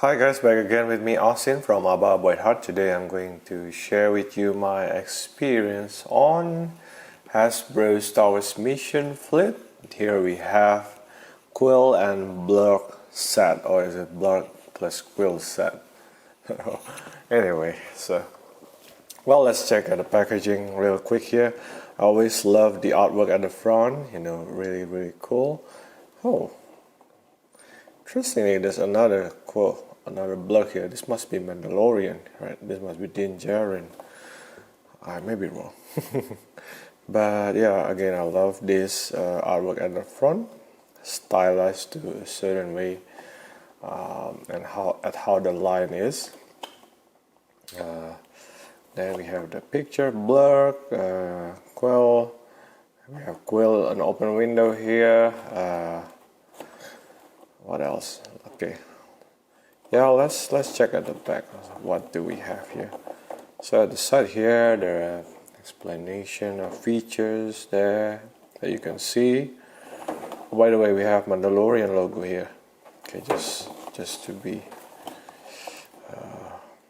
Hi guys, back again with me Austin from Abba Boyd Heart. Today I'm going to share with you my experience on Hasbro Star Wars Mission Fleet. Here we have Quill and Blurrg set, or is it Blurrg plus Quill set? Anyway, well, let's check out the packaging real quick here. I always love the artwork at the front, really cool. Oh, interestingly, there's another Quill, another Blurrg here. This must be Mandalorian, right? This must be Din Djarin. I may be wrong. But yeah, again, I love this artwork at the front, stylized to a certain way, and how the line is. Then we have the picture, Blurrg, Quill. We have Quill, an open window here. What else? Okay. Yeah, let's check at the back. What do we have here? So at the side here, there are explanation of features there that you can see. By the way, we have Mandalorian logo here. Okay, just to be.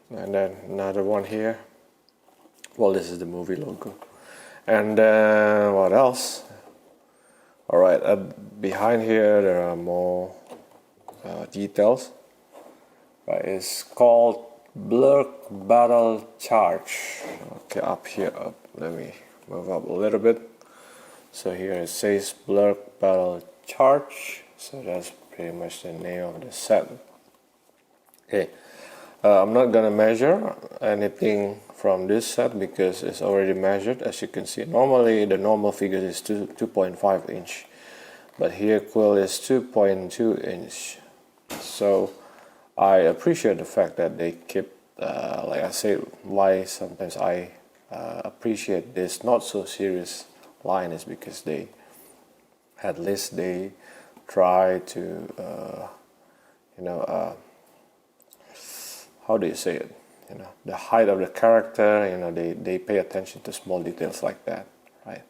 And then another one here. Well, this is the movie logo. And then what else? All right, behind here there are more details. Right, it's called Blurrg Battle Charge. Okay, up here, let me move up a little bit. So here it says Blurrg Battle Charge. So that's pretty much the name of the set. Okay, I'm not gonna measure anything from this set because it's already measured. As you can see, normally the normal figure is 2.5 inch, but here Quill is 2.2 inch. So I appreciate the fact that they keep, like I said, why sometimes I appreciate this not so serious line is because they, at least they try to, how do you say it? The height of the character, they pay attention to small details like that, right?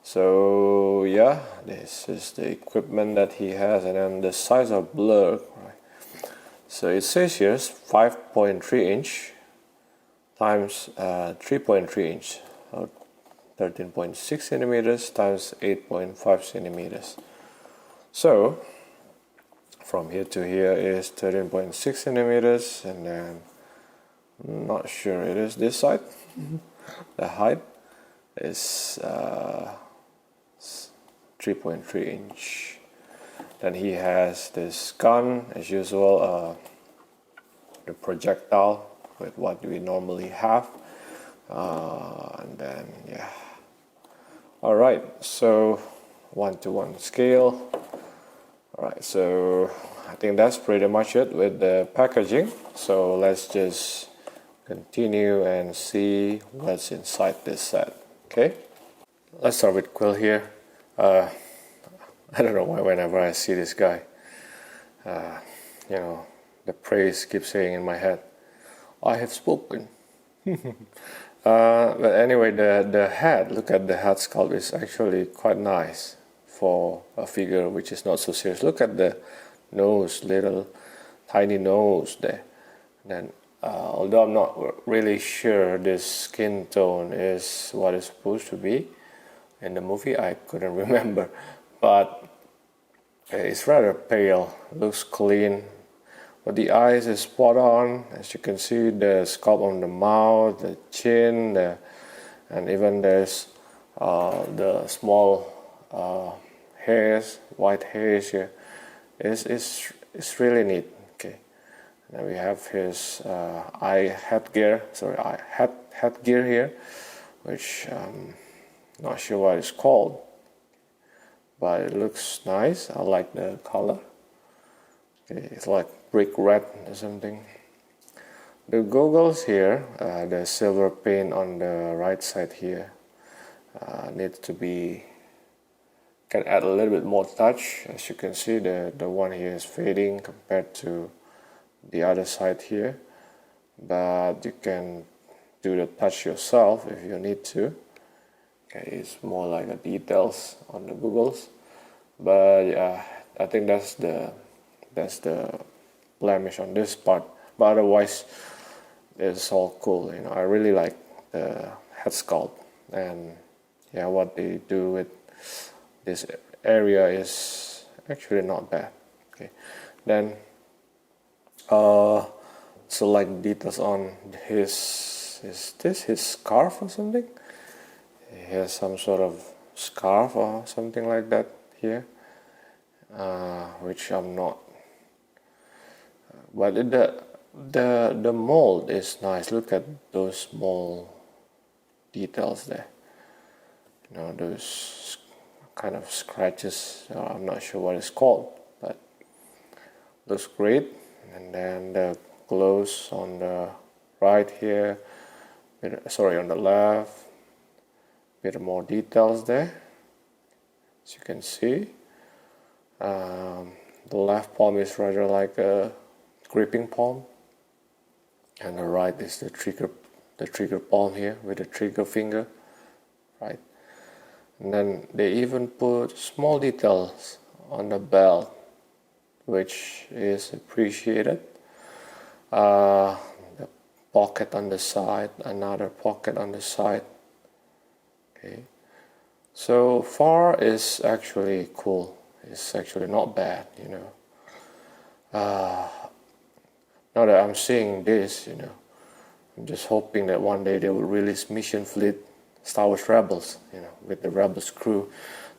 So yeah, this is the equipment that he has, and then the size of Blurrg, right? So it says here 5.3 inch times 3.3 inch, so 13.6 centimeters times 8.5 centimeters. So from here to here is 13.6 centimeters, and then I'm not sure it is this side. The height is 3.3 inch. Then he has this gun as usual, the projectile with what we normally have, and then yeah. All right, so 1:1 scale. All right, so I think that's pretty much it with the packaging. So let's just continue and see what's inside this set. Okay, let's start with Quill here. I don't know why whenever I see this guy, the praise keeps saying in my head, I have spoken. But anyway, the head, look at the head sculpt, is actually quite nice for a figure which is not so serious. Look at the nose, little tiny nose there. And then, although I'm not really sure this skin tone is what it's supposed to be in the movie, I couldn't remember. But it's rather pale, looks clean, but the eyes is spot on. As you can see, the sculpt on the mouth, the chin, and even there's the small hairs, white hairs here. It's really neat. Okay, and then we have his headgear here, which not sure what it's called, but it looks nice. I like the color. Okay, it's like brick red or something. The goggles here, the silver paint on the right side here, needs to be, can add a little bit more touch. As you can see, the one here is fading compared to the other side here, but you can do the touch yourself if you need to. Okay, it's more like the details on the goggles, but yeah, I think that's the blemish on this part, but otherwise it's all cool. I really like the head sculpt, and yeah, what they do with this area is actually not bad. Okay, then select details on is this his scarf or something? He has some sort of scarf or something like that here, which I'm not. But the mold is nice. Look at those mold details there. Those kind of scratches. I'm not sure what it's called, but looks great. And then the glows on the right here. On the left. Bit more details there, as you can see. The left palm is rather like a gripping palm, and the right is the trigger palm here with the trigger finger, right? And then they even put small details on the belt, which is appreciated. The pocket on the side, another pocket on the side. Okay, so far is actually cool. It's actually not bad, Now that I'm seeing this, I'm just hoping that one day they will release Mission Fleet Star Wars Rebels, with the Rebels crew.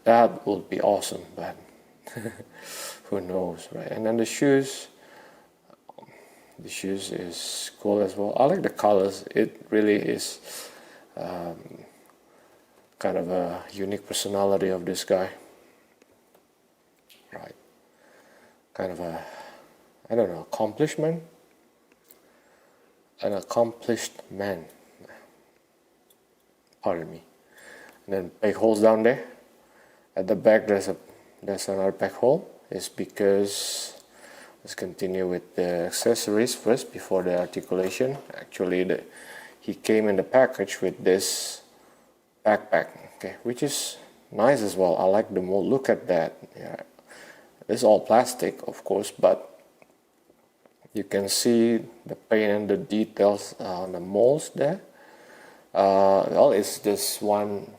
That would be awesome, but who knows, right? And then the shoes is cool as well. I like the colors. It really is kind of a unique personality of this guy, right? Kind of an accomplished man. Pardon me. And then peg holes down there. At the back there's another peg hole. It's because, let's continue with the accessories first before the articulation. Actually, he came in the package with this backpack, okay, which is nice as well. I like the mold. Look at that. Yeah, it's all plastic, of course, but you can see the paint and the details on the molds there. Well, it's just one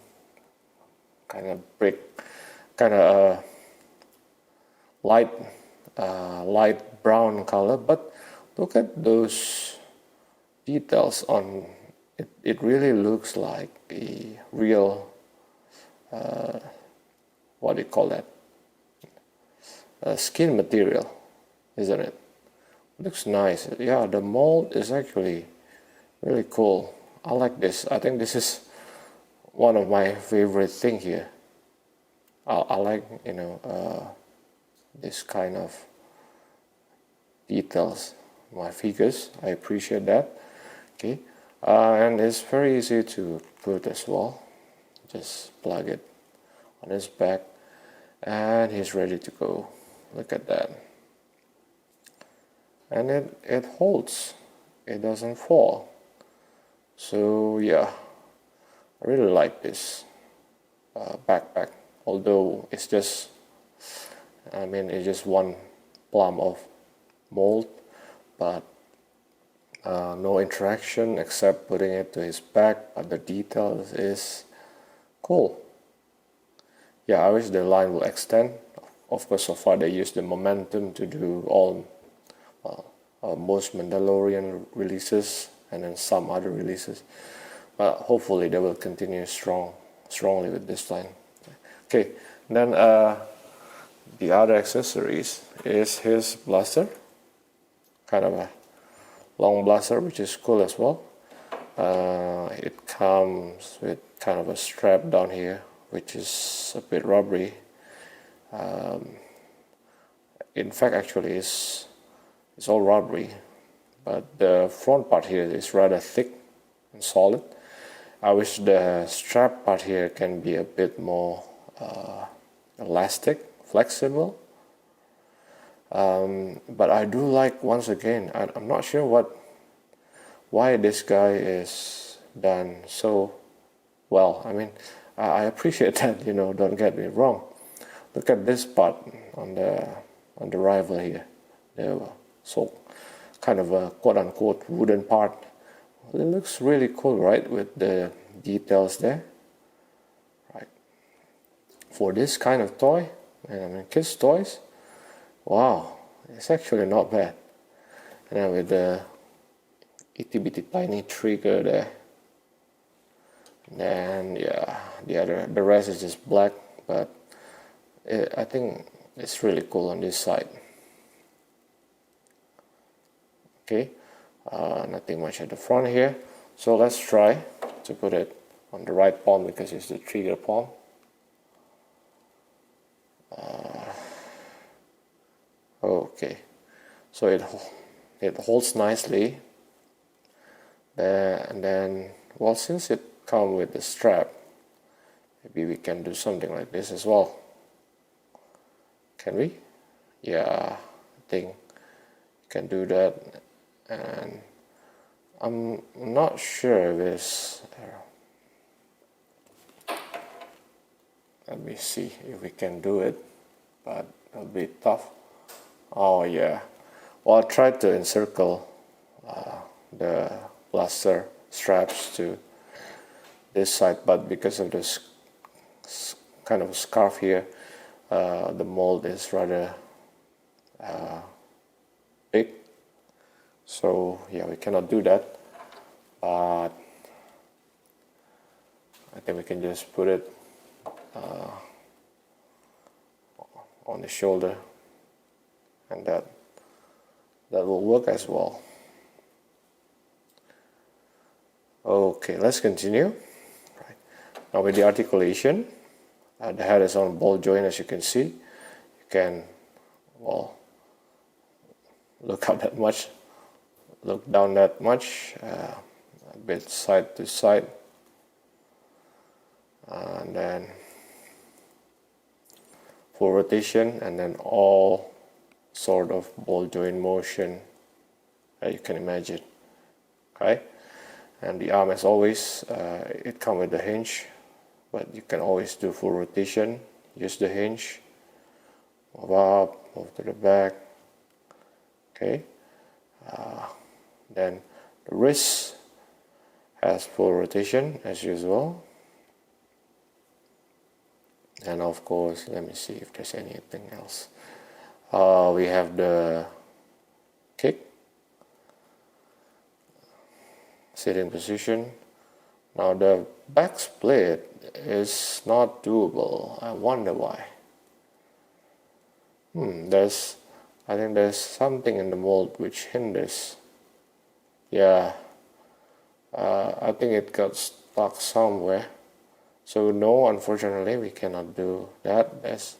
kind of light brown color, but look at those details on it. It really looks like a real what do you call that, skin material, isn't it? Looks nice. Yeah, the mold is actually really cool. I like this. I think this is one of my favorite thing here. I like this kind of details my figures. I appreciate that. Okay, and it's very easy to put as well. Just plug it on his back and he's ready to go. Look at that. And it holds, it doesn't fall. So yeah, I really like this backpack, although it's just one plum of mold, but no interaction except putting it to his back, but the details is cool. Yeah, I wish the line will extend. Of course, so far they used the momentum to do all most Mandalorian releases and then some other releases, but hopefully they will continue strongly with this line. Okay, then the other accessories is his blaster, kind of a long blaster, which is cool as well. It comes with kind of a strap down here, which is a bit rubbery. In fact, actually, it's all rubbery, but the front part here is rather thick and solid. I wish the strap part here can be a bit more elastic, flexible. But I do like, once again, I'm not sure why this guy is done so well. I mean, I appreciate that, don't get me wrong. Look at this part on the rifle here, the So kind of a quote-unquote wooden part. It looks really cool, right, with the details there, right? For this kind of toy, and I mean kids' toys, wow, it's actually not bad. And then with the itty bitty tiny trigger there. And yeah, the rest is just black, but I think it's really cool on this side. Okay, nothing much at the front here, so let's try to put it on the right palm because it's the trigger palm. Okay, so it holds nicely there, and then, well, since it comes with the strap, maybe we can do something like this as well. Can we? Yeah, I think you can do that. And I'm not sure if it's, let me see if we can do it, but it'll be tough. Oh yeah, well, I tried to encircle the blaster straps to this side, but because of this kind of scarf here, the mold is rather big, so yeah, we cannot do that, but I think we can just put it on the shoulder, and that will work as well. Okay, let's continue. Right. Now with the articulation, the head is on ball joint, as you can see. You can, well, look up that much, look down that much, a bit side to side, and then full rotation, and then all sort of ball joint motion that you can imagine. Okay, and the arm, as always, it comes with the hinge, but you can always do full rotation, use the hinge, move up, move to the back. Okay, then the wrist has full rotation as usual, and of course, let me see if there's anything else. We have the kick, sitting position. Now the back split is not doable. I wonder why. I think there's something in the mold which hinders. Yeah, I think it got stuck somewhere. So no, unfortunately, we cannot do that. That's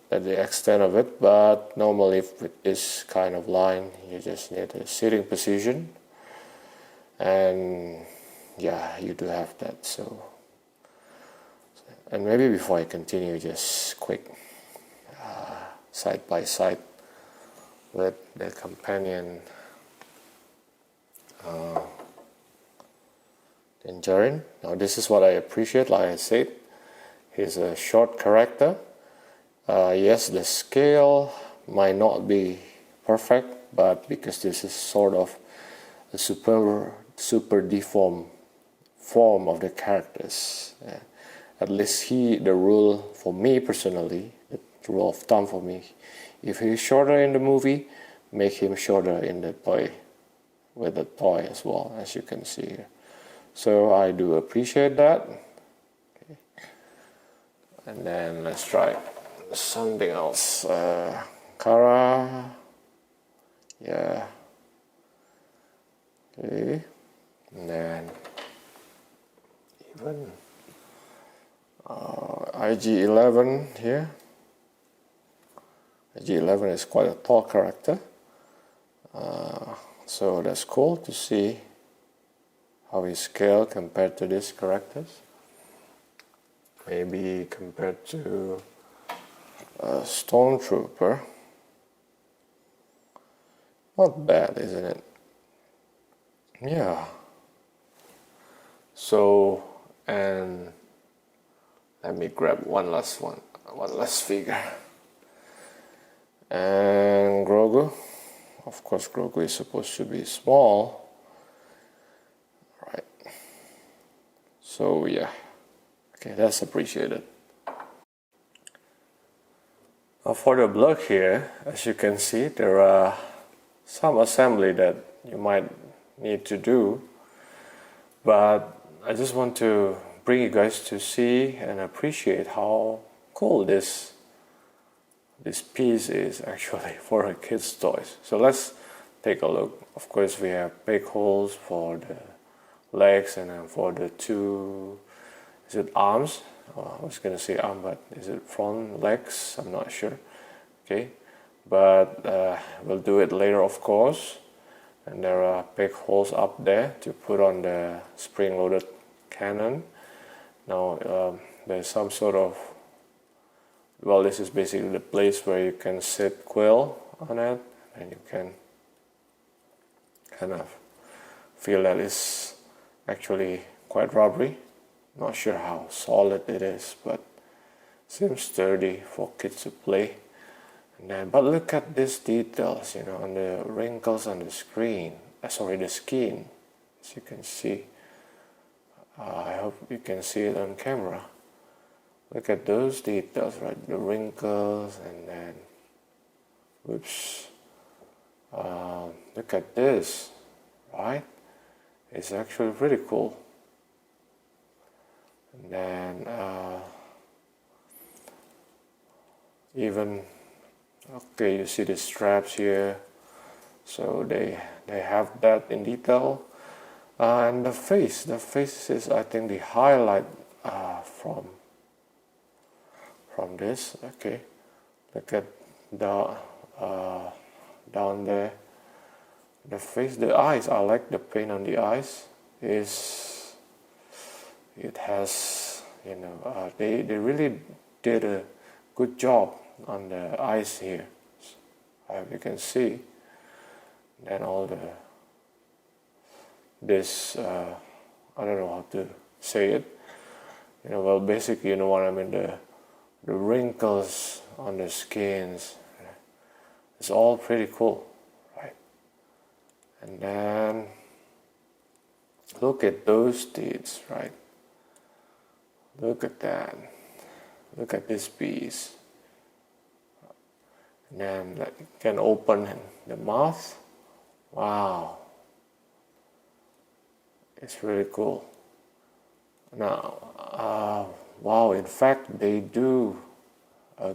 the extent of it. But normally, with this kind of line, you just need a sitting position, and yeah, you do have that. So, and maybe before I continue, just quick side by side with the companion Tangerine. Now this is what I appreciate. Like I said, he's a short character. Yes, the scale might not be perfect, but because this is sort of a super deformed form of the characters, at least the rule for me personally, the rule of thumb for me, if he's shorter in the movie, make him shorter in the toy, with the toy as well, as you can see here. So I do appreciate that. Okay. And then let's try something else. Kara. Yeah. Okay. And then even IG-11 here. IG-11 is quite a tall character. So that's cool to see how he scale compared to these characters. Maybe compared to a Stormtrooper. Not bad, isn't it? Yeah. So, and let me grab one last figure. And Grogu. Of course, Grogu is supposed to be small, right? So yeah, okay, that's appreciated. Now for the Blurrg here, as you can see, there are some assembly that you might need to do, but I just want to bring you guys to see and appreciate how cool this piece is actually for a kid's toys. So let's take a look. Of course, we have big holes for the legs, and then for the two, is it arms? I was gonna say arm, but is it front legs? I'm not sure. Okay, but we'll do it later, of course. And there are big holes up there to put on the spring-loaded cannon. Now there's some sort of, well, this is basically the place where you can sit Quill on it, and you can kind of feel that it's actually quite rubbery. Not sure how solid it is, but seems sturdy for kids to play. And then, but look at these details, you know, on the wrinkles on the screen. The skin, as you can see. I hope you can see it on camera. Look at those details, right? The wrinkles, and then, whoops. Look at this, right? It's actually pretty cool. And then even, okay, you see the straps here, so they have that in detail. And the face is, I think, the highlight from this. Okay, look at the down there, the face, the eyes. I like the paint on the eyes. It has, you know, they really did a good job on the eyes here, as you can see. Then all this I don't know how to say it, you know, well, basically, you know what I mean, the wrinkles on the skins, it's all pretty cool, right? And then look at those teeth, right? Look at that. Look at this piece. And then you can open the mouth. Wow. It's really cool. Now, wow, in fact, they do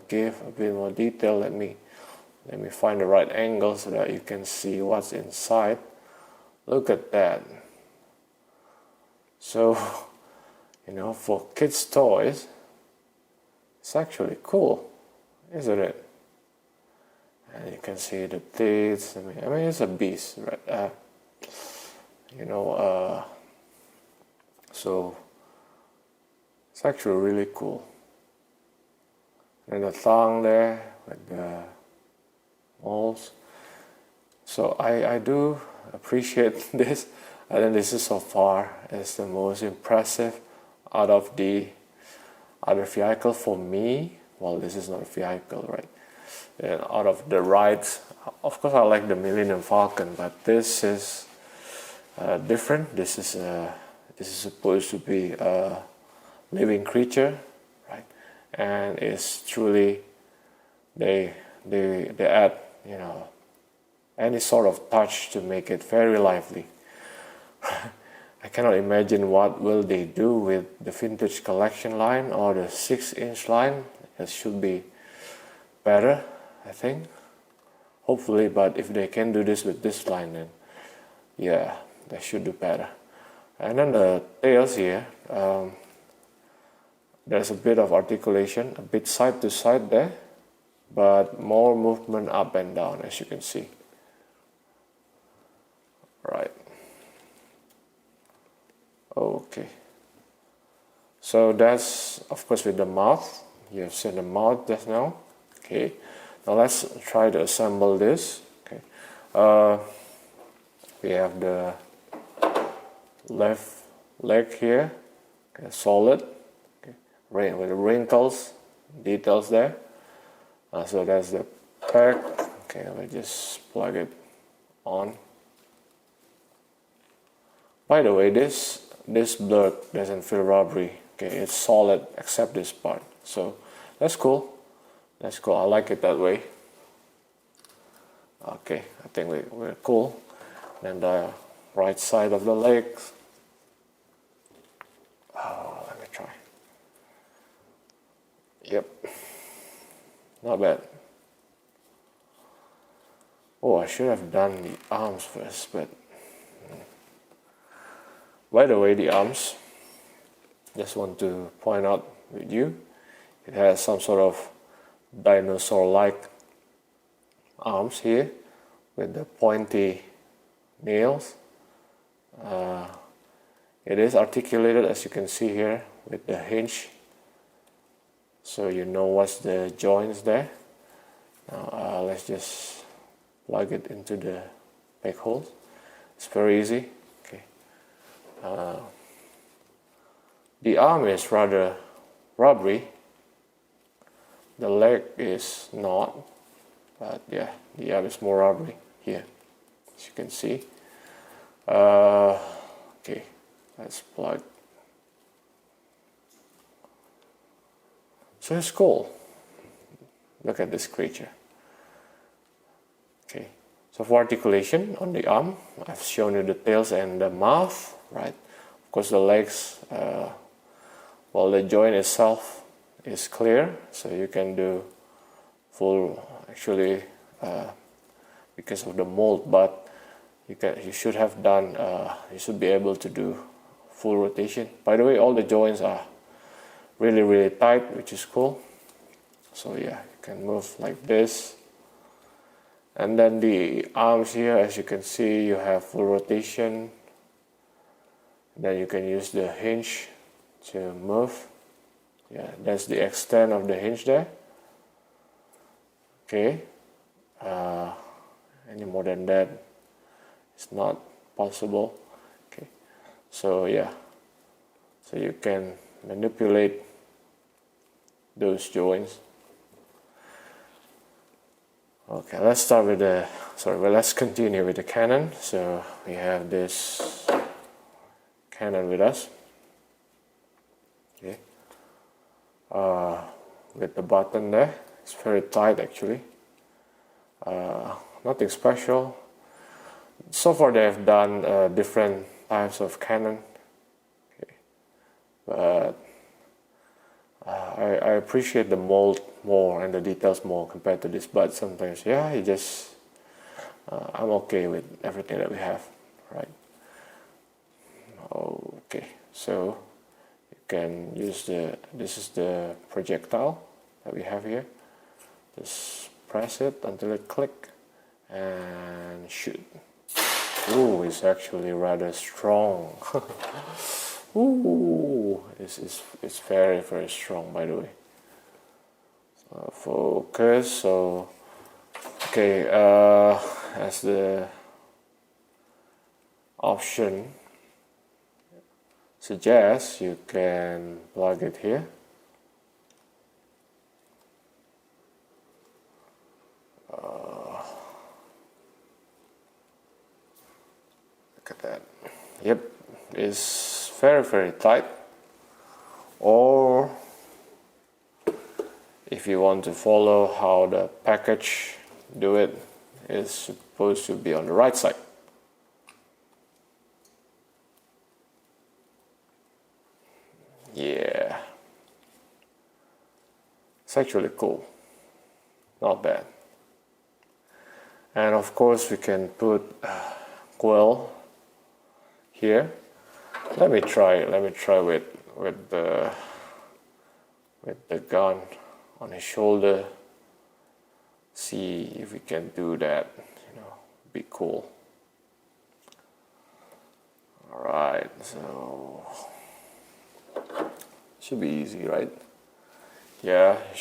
give a bit more detail. Let me find the right angle so that you can see what's inside. Look at that. So, you know, for kids' toys, it's actually cool, isn't it? And you can see the teeth. I mean, it's a beast, right? You know, so it's actually really cool. And the tongue there with the moles. So I do appreciate this. I think this is so far is the most impressive out of the other vehicle for me. Well, this is not a vehicle, right? And out of the rides, of course, I like the Millennium Falcon, but this is different. This is supposed to be a living creature, right? And it's truly they add, you know, any sort of touch to make it very lively. I cannot imagine what will they do with the vintage collection line or the 6-inch line. It should be better, I think, hopefully. But if they can do this with this line, then yeah, they should do better. And then the tails here, there's a bit of articulation, a bit side to side there, but more movement up and down, as you can see. Right. Okay. So that's, of course, with the mouth. You have seen the mouth just now. Okay. Now let's try to assemble this. Okay. We have the left leg here, okay, solid, okay, with the wrinkles, details there. So that's the back. Okay, let me just plug it on. By the way, this blurb doesn't feel rubbery. Okay, it's solid except this part. So that's cool. That's cool. I like it that way. Okay, I think we're cool. Then the right side of the legs. Oh, let me try. Yep, not bad. Oh, I should have done the arms first, but by the way, the arms, just want to point out with you, it has some sort of dinosaur-like arms here with the pointy nails. It is articulated, as you can see here, with the hinge, so you know what's the joints there. Now let's just plug it into the peg holes. It's very easy. Okay. The arm is rather rubbery. The leg is not, but yeah, the arm is more rubbery here, as you can see. Okay, let's plug. So it's cool. Look at this creature. Okay, so for articulation on the arm, I've shown you the tails and the mouth, right? Of course, the legs, well, the joint itself is clear, so you can do full, actually, because of the mold, but you should have done, you should be able to do full rotation. By the way, all the joints are really tight, which is cool. So yeah, you can move like this. And then the arms here, as you can see, you have full rotation. Then you can use the hinge to move. Yeah, that's the extent of the hinge there. Okay. Any more than that, it's not possible. Okay. So yeah, so you can manipulate those joints. Okay, let's start with the, let's continue with the cannon. So we have this cannon with us. Okay. With the button there, it's very tight actually. Nothing special. So far they have done different types of cannon. Okay. But I appreciate the mold more and the details more compared to this, but sometimes, yeah, I'm okay with everything that we have, right? Okay, so you can use this is the projectile that we have here. Just press it until it clicks and shoot. Ooh, it's actually rather strong. Ooh, it's very strong, by the way. Focus. So okay, as the option suggests, you can plug it here. Look at that. Yep, it's very tight. Or if you want to follow how the package do it, it's supposed to be on the right side. Yeah, it's actually cool, not bad. And of course we can put Quill here. Let me try with the gun on his shoulder. See if we can do that. Be cool. All right, so should be easy, right? Yeah, you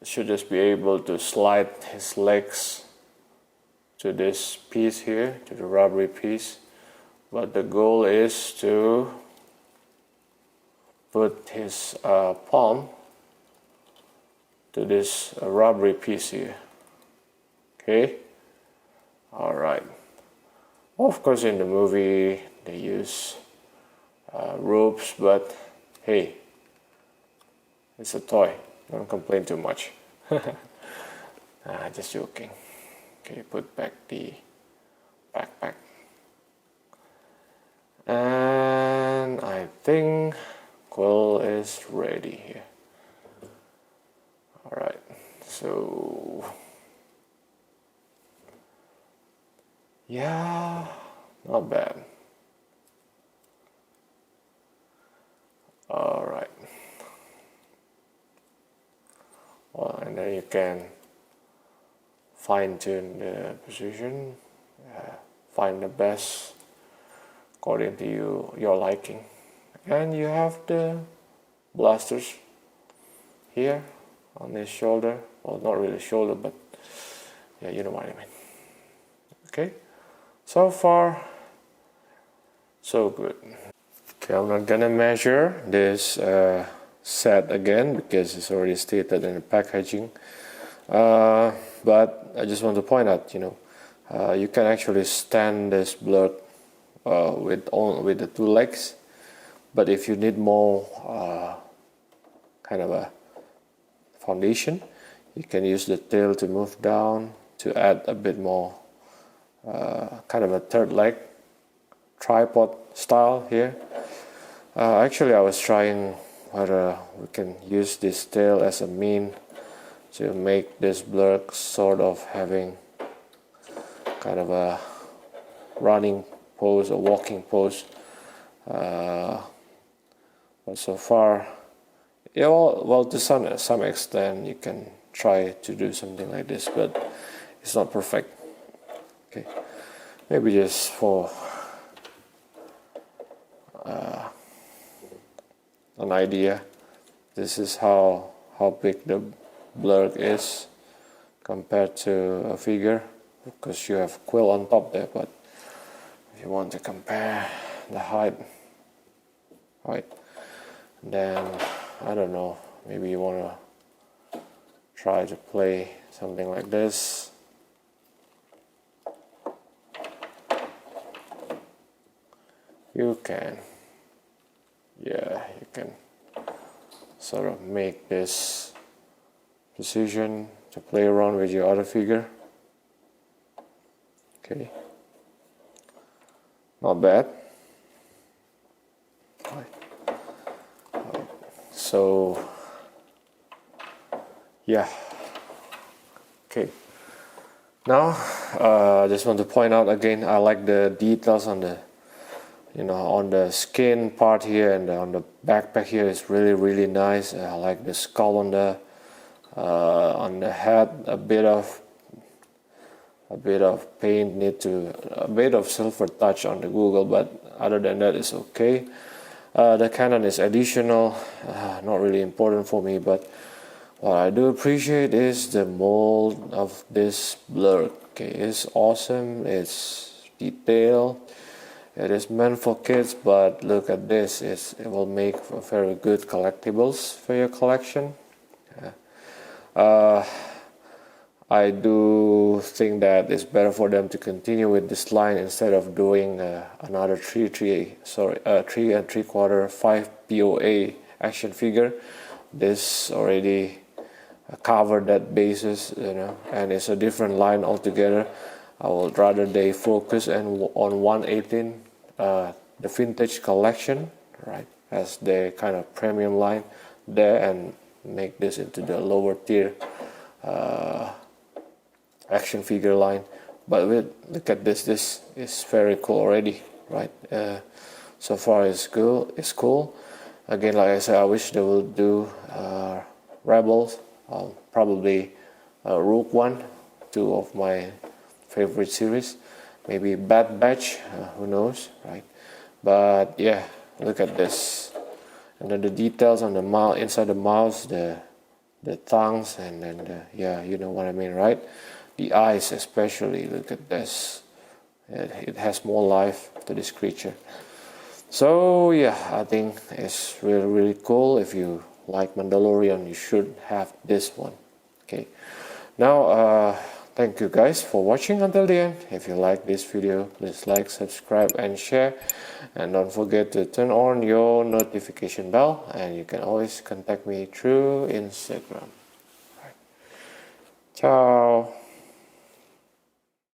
should just be able to slide his legs to this piece here, to the rubbery piece. But the goal is to put his palm to this rubbery piece here. Okay, Of course, in the movie they use ropes, but hey, it's a toy. Don't complain too much. Just joking. Okay, put back the backpack. And I think Quill is ready here. Alright, so yeah, not bad. Alright. Well, and then you can fine tune the position, find the best according to your liking. And you have the blasters here on his shoulder. Well, not really shoulder, but yeah, you know what I mean. Okay, so far so good. Okay, I'm not gonna measure this set again because it's already stated in the packaging, but I just want to point out, you can actually stand this Blurrg with the two legs, but if you need more kind of a foundation, you can use the tail to move down to add a bit more kind of a third leg tripod style here. Actually, I was trying whether we can use this tail as a mean to make this Blurrg sort of having kind of a running pose or walking pose, but so far, yeah, well to some extent you can try to do something like this, but it's not perfect. Okay, maybe just for an idea, this is how big the Blurrg is compared to a figure, because you have Quill on top there, but if you want to compare the height, then I don't know, maybe you want to try to play something like this. You can, yeah, you can sort of make this position to play around with your other figure. Okay, not bad. So yeah, okay. Now I just want to point out again, I like the details on the on the skin part here, and on the backpack here is really nice. I like the skull on the head. A bit of paint, a bit of silver touch on the Google, but other than that it's okay. The cannon is additional, not really important for me, but what I do appreciate is the mold of this Blurrg. Okay, it's awesome, it's detailed. It is meant for kids, but look at this, it will make for very good collectibles for your collection. I do think that it's better for them to continue with this line instead of doing another 3 3/4 5 POA action figure. This already covered that basis, and it's a different line altogether. I would rather they focus on 1/18, the vintage collection, right, as the kind of premium line there, and make this into the lower tier action figure line. But look at this is very cool already, right? So far it's cool. Again, like I said, I wish they would do Rebels, probably Rogue One, two of my favorite series, maybe Bad Batch, who knows, right? But yeah, look at this, and then the details on the mouth, inside the mouth, the tongues, and then you know what I mean, right? The eyes especially, look at this, it has more life to this creature. So yeah, I think it's really cool. If you like Mandalorian, you should have this one. Okay, now Thank you guys for watching until the end. If you like this video, please like, subscribe and share. And don't forget to turn on your notification bell. And you can always contact me through Instagram. Ciao.